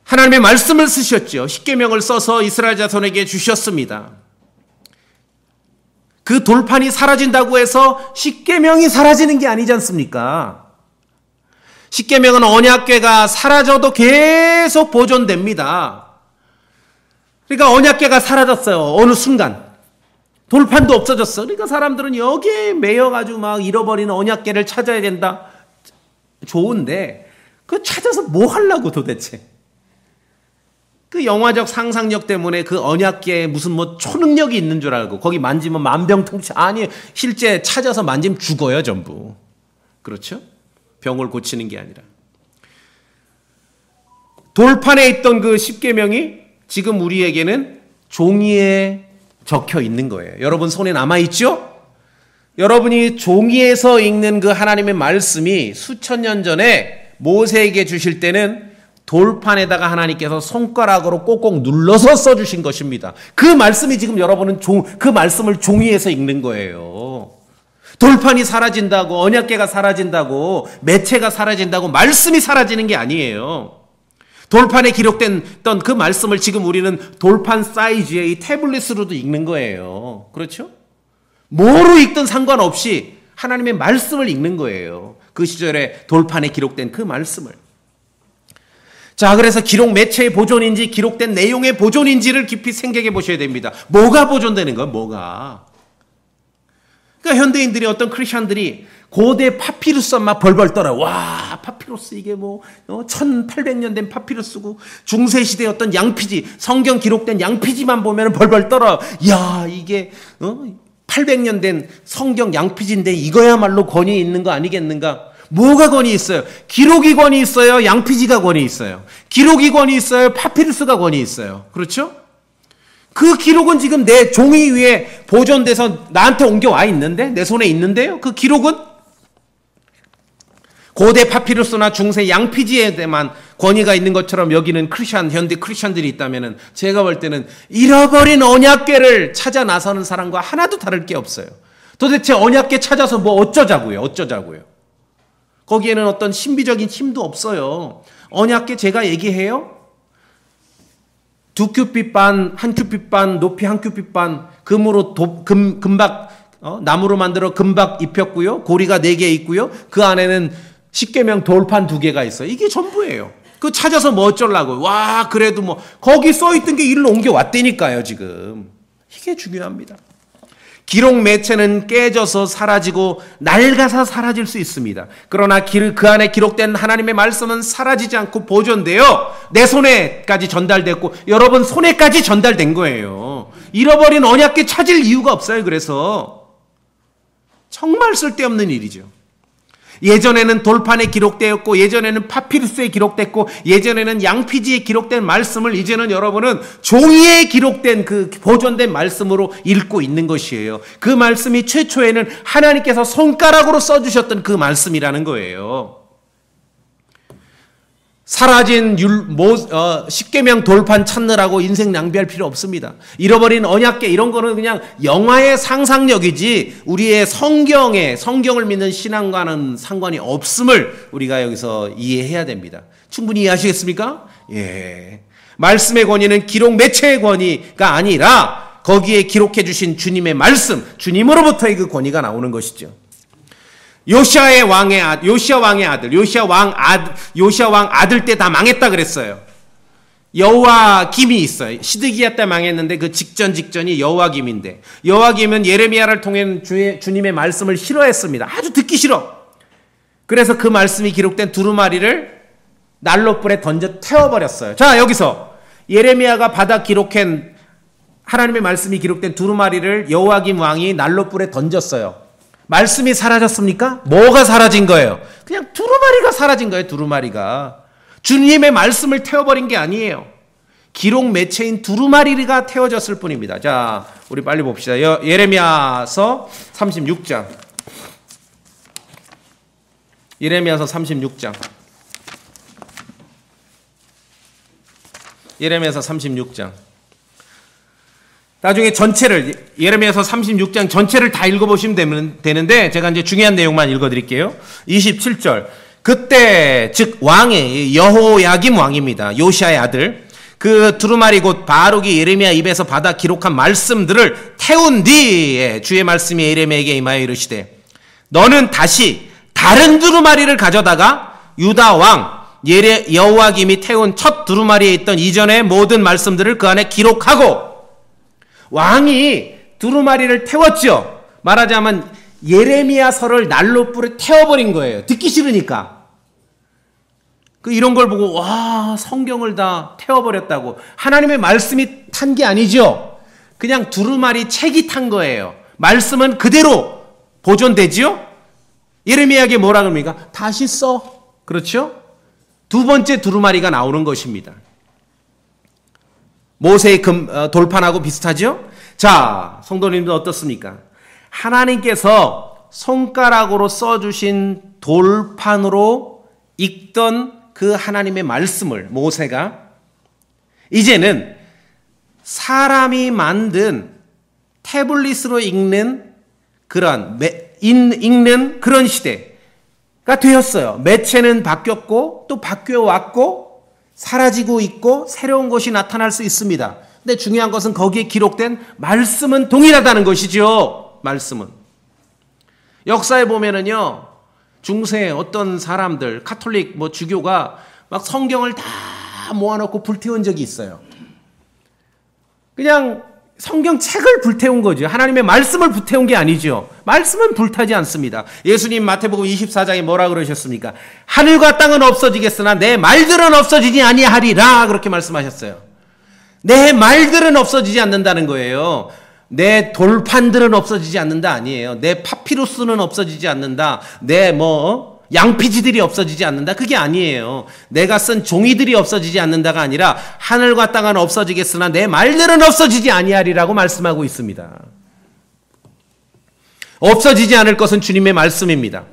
하나님의 말씀을 쓰셨죠. 십계명을 써서 이스라엘 자손에게 주셨습니다. 그 돌판이 사라진다고 해서 십계명이 사라지는 게 아니지 않습니까? 십계명은 언약궤가 사라져도 계속 보존됩니다. 그러니까 언약궤가 사라졌어요. 어느 순간. 돌판도 없어졌어. 그러니까 사람들은 여기에 매여가지고 막 잃어버리는 언약궤를 찾아야 된다. 좋은데 그 찾아서 뭐 하려고 도대체. 그 영화적 상상력 때문에 그 언약궤에 무슨 초능력이 있는 줄 알고 거기 만지면 만병통치. 아니 실제 찾아서 만지면 죽어요 전부. 그렇죠? 병을 고치는 게 아니라. 돌판에 있던 그 십계명이 지금 우리에게는 종이에 적혀 있는 거예요. 여러분 손에 남아있죠? 여러분이 종이에서 읽는 그 하나님의 말씀이 수천 년 전에 모세에게 주실 때는 돌판에다가 하나님께서 손가락으로 꼭꼭 눌러서 써주신 것입니다. 그 말씀이 지금 여러분은 그 말씀을 종이에서 읽는 거예요. 돌판이 사라진다고, 언약궤가 사라진다고, 매체가 사라진다고 말씀이 사라지는 게 아니에요. 돌판에 기록된 그 말씀을 지금 우리는 돌판 사이즈의 이 태블릿으로도 읽는 거예요. 그렇죠? 뭐로 읽든 상관없이 하나님의 말씀을 읽는 거예요. 그 시절에 돌판에 기록된 그 말씀을. 자, 그래서 기록 매체의 보존인지 기록된 내용의 보존인지를 깊이 생각해 보셔야 됩니다. 뭐가 보존되는 거야? 뭐가? 그러니까 현대인들이 어떤 크리스천들이 고대 파피루스만 막 벌벌 떨어요. 와, 파피루스 이게 1800년 된 파피루스고 중세시대 어떤 양피지, 성경 기록된 양피지만 보면 벌벌 떨어요. 야, 이게 800년 된 성경 양피지인데 이거야말로 권위 있는 거 아니겠는가? 뭐가 권위 있어요? 기록이 권위 있어요? 양피지가 권위 있어요? 기록이 권위 있어요? 파피루스가 권위 있어요? 그렇죠? 그 기록은 지금 내 종이 위에 보존돼서 나한테 옮겨와 있는데, 내 손에 있는데요. 그 기록은 고대 파피루스나 중세 양피지에만 권위가 있는 것처럼 여기는 현대 크리스천들이 있다면 제가 볼 때는 잃어버린 언약궤를 찾아 나서는 사람과 하나도 다를 게 없어요. 도대체 언약궤 찾아서 뭐 어쩌자고요? 거기에는 어떤 신비적인 힘도 없어요. 언약궤 제가 얘기해요. 2큐빗 반, 1큐빗 반, 높이 1큐빗 반, 금으로 금박, 나무로 만들어 금박 입혔고요. 고리가 4개 있고요. 그 안에는 십계명 돌판 2개가 있어요. 이게 전부예요. 그 찾아서 뭐 어쩌려고요. 와, 그래도 뭐 거기 써있던 게 일로 옮겨왔다니까요, 지금. 이게 중요합니다. 기록 매체는 깨져서 사라지고 낡아서 사라질 수 있습니다. 그러나 그 안에 기록된 하나님의 말씀은 사라지지 않고 보존되어 내 손에까지 전달됐고 여러분 손에까지 전달된 거예요. 잃어버린 언약궤 찾을 이유가 없어요. 그래서 정말 쓸데없는 일이죠. 예전에는 돌판에 기록되었고 예전에는 파피루스에 기록됐고 예전에는 양피지에 기록된 말씀을 이제는 여러분은 종이에 기록된 그 보존된 말씀으로 읽고 있는 것이에요. 그 말씀이 최초에는 하나님께서 손가락으로 써주셨던 그 말씀이라는 거예요. 사라진 십계명 돌판 찾느라고 인생 낭비할 필요 없습니다. 잃어버린 언약궤 이런 거는 그냥 영화의 상상력이지 우리의 성경을 믿는 신앙과는 상관이 없음을 우리가 여기서 이해해야 됩니다. 충분히 이해하시겠습니까? 예. 말씀의 권위는 기록 매체의 권위가 아니라 거기에 기록해 주신 주님의 말씀, 주님으로부터의 그 권위가 나오는 것이죠. 요시아 왕의 아들, 요시아 왕 아들 때 다 망했다 그랬어요. 여호와김이 있어요. 시드기야 때 망했는데 그 직전이 여호와김인데 여호와김은 예레미야를 통해 주님의 말씀을 싫어했습니다. 아주 듣기 싫어. 그래서 그 말씀이 기록된 두루마리를 난로불에 던져 태워버렸어요. 자, 여기서 예레미야가 받아 기록한 하나님의 말씀이 기록된 두루마리를 여호와김 왕이 난로불에 던졌어요. 말씀이 사라졌습니까? 뭐가 사라진 거예요? 그냥 두루마리가 사라진 거예요. 두루마리가. 주님의 말씀을 태워버린 게 아니에요. 기록 매체인 두루마리가 태워졌을 뿐입니다. 자, 우리 빨리 봅시다. 예레미야서 36장. 예레미야서 36장. 예레미야서 36장. 나중에 전체를 예레미야서 36장 전체를 다 읽어보시면 되는데 제가 이제 중요한 내용만 읽어드릴게요. 27절 그때 즉 왕의 여호야김 왕입니다. 요시아의 아들 그 두루마리 곧 바룩이 예레미야 입에서 받아 기록한 말씀들을 태운 뒤에 주의 말씀이 예레미야에게 임하여 이르시되 너는 다시 다른 두루마리를 가져다가 유다 왕 여호야김이 태운 첫 두루마리에 있던 이전의 모든 말씀들을 그 안에 기록하고 왕이 두루마리를 태웠죠. 말하자면 예레미야서를 난로불에 태워버린 거예요. 듣기 싫으니까. 이런 걸 보고 와 성경을 다 태워버렸다고. 하나님의 말씀이 탄 게 아니죠. 그냥 두루마리 책이 탄 거예요. 말씀은 그대로 보존되지요. 예레미야에게 뭐라 그럽니까? 다시 써. 그렇죠? 두 번째 두루마리가 나오는 것입니다. 모세의 돌판하고 비슷하죠? 자, 성도님들 어떻습니까? 하나님께서 손가락으로 써주신 돌판으로 읽던 그 하나님의 말씀을 모세가 이제는 사람이 만든 태블릿으로 읽는 그런 시대가 되었어요. 매체는 바뀌었고 또 바뀌어왔고 사라지고 있고 새로운 것이 나타날 수 있습니다. 근데 중요한 것은 거기에 기록된 말씀은 동일하다는 것이죠. 말씀은. 역사에 보면은요. 중세 어떤 사람들 카톨릭 주교가 막 성경을 다 모아놓고 불태운 적이 있어요. 그냥 성경책을 불태운 거죠. 하나님의 말씀을 불태운 게 아니죠. 말씀은 불타지 않습니다. 예수님 마태복음 24장에 뭐라 그러셨습니까? 하늘과 땅은 없어지겠으나 내 말들은 없어지지 아니하리라 그렇게 말씀하셨어요. 내 말들은 없어지지 않는다는 거예요. 내 돌판들은 없어지지 않는다 아니에요. 내 파피루스는 없어지지 않는다. 내 양피지들이 없어지지 않는다. 그게 아니에요. 내가 쓴 종이들이 없어지지 않는다가 아니라 하늘과 땅은 없어지겠으나 내 말들은 없어지지 아니하리라고 말씀하고 있습니다. 없어지지 않을 것은 주님의 말씀입니다.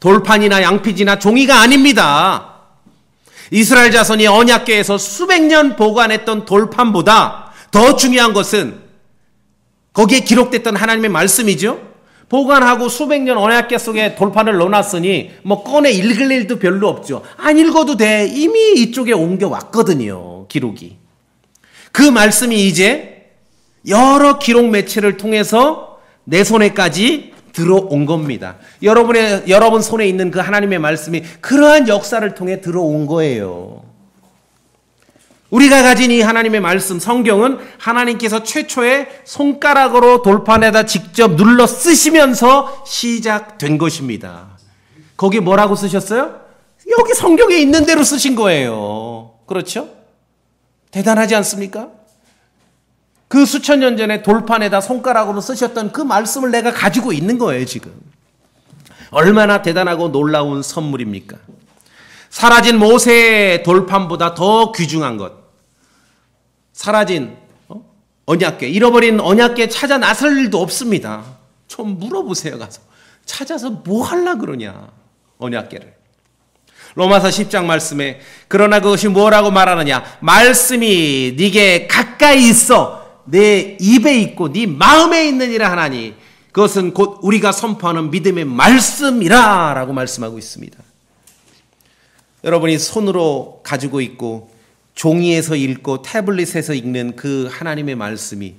돌판이나 양피지나 종이가 아닙니다. 이스라엘 자손이 언약궤에서 수백 년 보관했던 돌판보다 더 중요한 것은 거기에 기록됐던 하나님의 말씀이죠. 보관하고 수백 년 언약궤 속에 돌판을 넣어놨으니 뭐 꺼내 읽을 일도 별로 없죠. 안 읽어도 돼. 이미 이쪽에 옮겨왔거든요. 기록이. 그 말씀이 이제 여러 기록 매체를 통해서 내 손에까지 들어온 겁니다. 여러분 손에 있는 그 하나님의 말씀이 그러한 역사를 통해 들어온 거예요. 우리가 가진 이 하나님의 말씀, 성경은 하나님께서 최초의 손가락으로 돌판에다 직접 눌러 쓰시면서 시작된 것입니다. 거기 뭐라고 쓰셨어요? 여기 성경에 있는 대로 쓰신 거예요. 그렇죠? 대단하지 않습니까? 그 수천 년 전에 돌판에다 손가락으로 쓰셨던 그 말씀을 내가 가지고 있는 거예요, 지금. 얼마나 대단하고 놀라운 선물입니까? 사라진 모세의 돌판보다 더 귀중한 것. 사라진 언약궤, 잃어버린 언약궤 찾아 나설 일도 없습니다. 좀 물어보세요, 가서. 찾아서 뭐 하려고 그러냐, 언약궤를. 로마서 10장 말씀에 그러나 그것이 뭐라고 말하느냐, 말씀이 네게 가까이 있어 내 입에 있고 네 마음에 있느니라 하나니 그것은 곧 우리가 선포하는 믿음의 말씀이라 라고 말씀하고 있습니다. 여러분이 손으로 가지고 있고 종이에서 읽고 태블릿에서 읽는 그 하나님의 말씀이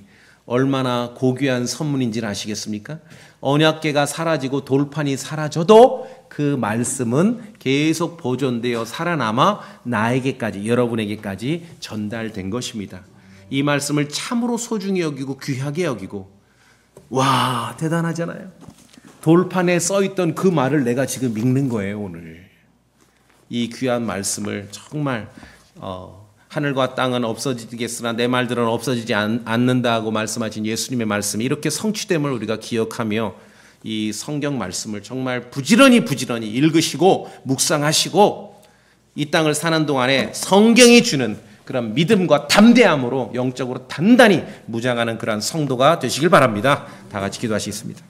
얼마나 고귀한 선물인지는 아시겠습니까? 언약궤가 사라지고 돌판이 사라져도 그 말씀은 계속 보존되어 살아남아 나에게까지, 여러분에게까지 전달된 것입니다. 이 말씀을 참으로 소중히 여기고 귀하게 여기고, 와, 대단하잖아요. 돌판에 써있던 그 말을 내가 지금 읽는 거예요, 오늘. 이 귀한 말씀을 정말 하늘과 땅은 없어지겠으나 내 말들은 없어지지 않는다고 말씀하신 예수님의 말씀이 이렇게 성취됨을 우리가 기억하며 이 성경 말씀을 정말 부지런히 읽으시고 묵상하시고 이 땅을 사는 동안에 성경이 주는 그런 믿음과 담대함으로 영적으로 단단히 무장하는 그러한 성도가 되시길 바랍니다. 다 같이 기도하시겠습니다.